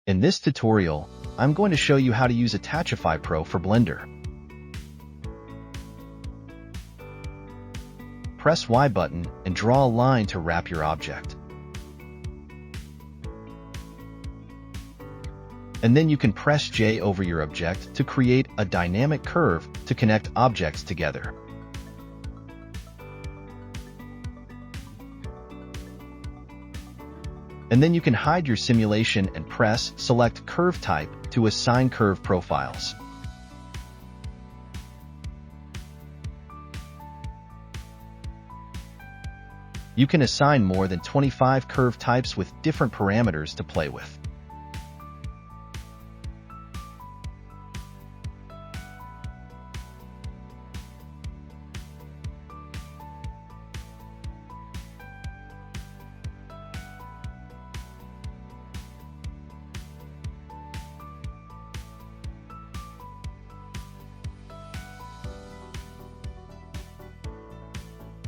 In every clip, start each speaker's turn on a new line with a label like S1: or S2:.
S1: In this tutorial, I'm going to show you how to use Attachify Pro for Blender. Press Y button and draw a line to wrap your object. And then you can press J over your object to create a dynamic curve to connect objects together. And then you can hide your simulation and press Select Curve Type to assign curve profiles. You can assign more than 25 curve types with different parameters to play with.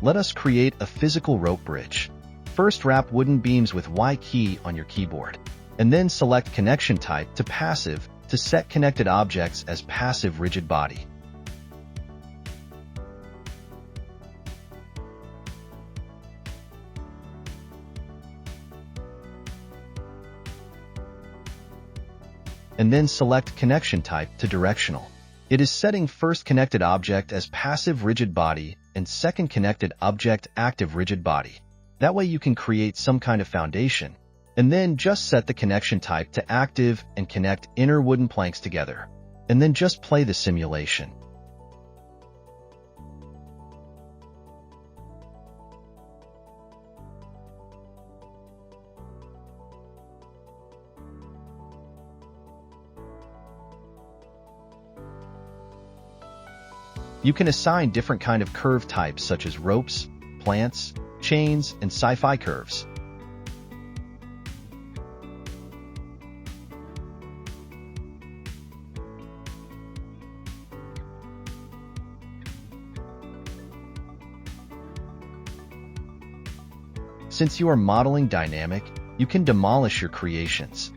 S1: Let us create a physical rope bridge. First, wrap wooden beams with Y key on your keyboard, and then select Connection Type to Passive to set connected objects as passive rigid body. And then select Connection Type to Directional. It is setting first connected object as passive rigid body and second connected object active rigid body. That way you can create some kind of foundation, and then just set the connection type to active and connect inner wooden planks together. And then just play the simulation. You can assign different kind of curve types such as ropes, plants, chains, and sci-fi curves. Since you are modeling dynamic, you can demolish your creations.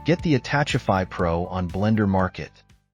S1: Get the Attachify Pro on Blender Market.